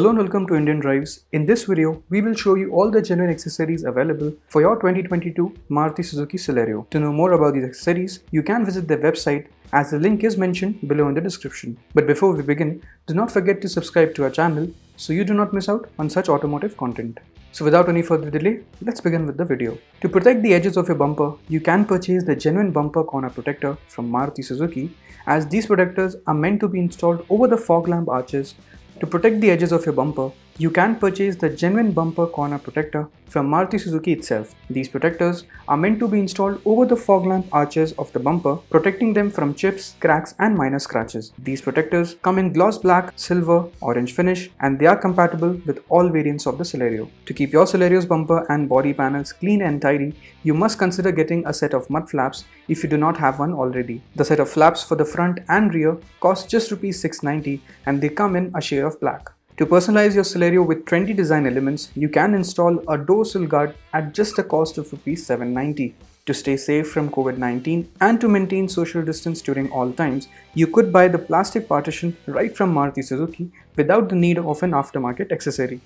Hello and welcome to Indian Drives. In this video, we will show you all the genuine accessories available for your 2022 Maruti Suzuki Celerio. To know more about these accessories, you can visit their website as the link is mentioned below in the description. But before we begin, do not forget to subscribe to our channel so you do not miss out on such automotive content. So without any further delay, let's begin with the video. To protect the edges of your bumper, you can purchase the genuine bumper corner protector from Maruti Suzuki, as these protectors are meant to be installed over the fog lamp arches. To protect the edges of your bumper, you can purchase the genuine bumper corner protector from Maruti Suzuki itself. These protectors are meant to be installed over the fog lamp arches of the bumper, protecting them from chips, cracks and minor scratches. These protectors come in gloss black, silver, orange finish, and they are compatible with all variants of the Celerio. To keep your Celerio's bumper and body panels clean and tidy, you must consider getting a set of mud flaps if you do not have one already. The set of flaps for the front and rear cost just ₹690 and they come in a shade of black. To personalize your Celerio with trendy design elements, you can install a door sill guard at just a cost of ₹790. To stay safe from COVID-19 and to maintain social distance during all times, you could buy the plastic partition right from Maruti Suzuki without the need of an aftermarket accessory.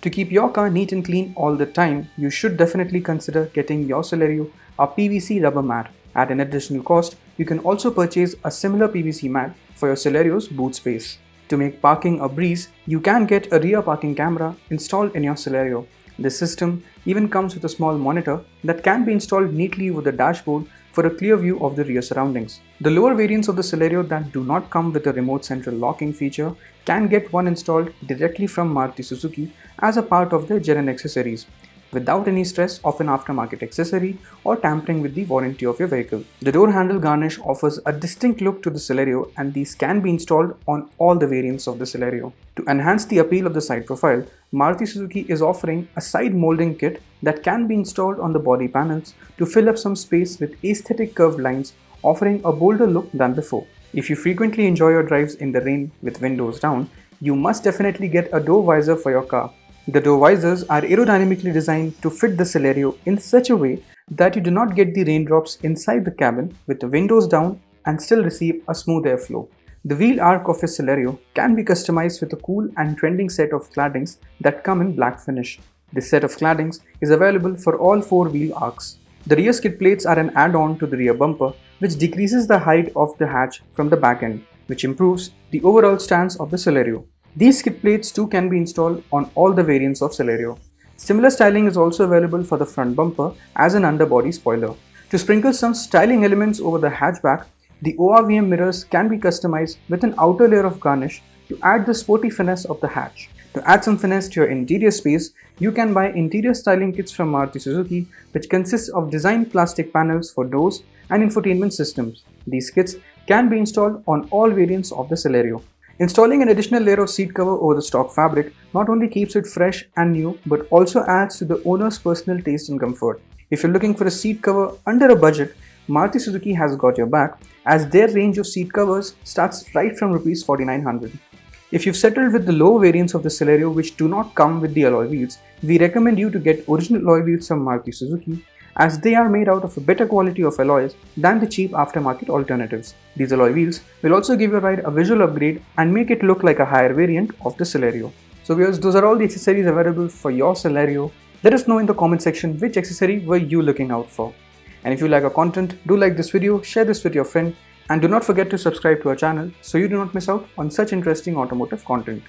To keep your car neat and clean all the time, you should definitely consider getting your Celerio a PVC rubber mat. At an additional cost, you can also purchase a similar PVC mat for your Celerio's boot space. To make parking a breeze, you can get a rear parking camera installed in your Celerio. This system even comes with a small monitor that can be installed neatly over the dashboard for a clear view of the rear surroundings. The lower variants of the Celerio that do not come with a remote central locking feature can get one installed directly from Maruti Suzuki as a part of their genuine accessories, without any stress of an aftermarket accessory or tampering with the warranty of your vehicle. The door handle garnish offers a distinct look to the Celerio, and these can be installed on all the variants of the Celerio. To enhance the appeal of the side profile, Maruti Suzuki is offering a side molding kit that can be installed on the body panels to fill up some space with aesthetic curved lines, offering a bolder look than before. If you frequently enjoy your drives in the rain with windows down, you must definitely get a door visor for your car. The door visors are aerodynamically designed to fit the Celerio in such a way that you do not get the raindrops inside the cabin with the windows down and still receive a smooth airflow. The wheel arc of your Celerio can be customized with a cool and trending set of claddings that come in black finish. This set of claddings is available for all four wheel arcs. The rear skid plates are an add-on to the rear bumper, which decreases the height of the hatch from the back end, which improves the overall stance of the Celerio. These skid plates too can be installed on all the variants of Celerio. Similar styling is also available for the front bumper as an underbody spoiler. To sprinkle some styling elements over the hatchback, the ORVM mirrors can be customized with an outer layer of garnish to add the sporty finesse of the hatch. To add some finesse to your interior space, you can buy interior styling kits from Maruti Suzuki, which consists of designed plastic panels for doors and infotainment systems. These kits can be installed on all variants of the Celerio. Installing an additional layer of seat cover over the stock fabric not only keeps it fresh and new, but also adds to the owner's personal taste and comfort. If you're looking for a seat cover under a budget, Maruti Suzuki has got your back, as their range of seat covers starts right from ₹4900. If you've settled with the lower variants of the Celerio which do not come with the alloy wheels, we recommend you to get original alloy wheels from Maruti Suzuki, as they are made out of a better quality of alloys than the cheap aftermarket alternatives. These alloy wheels will also give your ride a visual upgrade and make it look like a higher variant of the Celerio. So viewers, those are all the accessories available for your Celerio. Let us know in the comment section which accessory were you looking out for. And if you like our content, do like this video, share this with your friend, and do not forget to subscribe to our channel so you do not miss out on such interesting automotive content.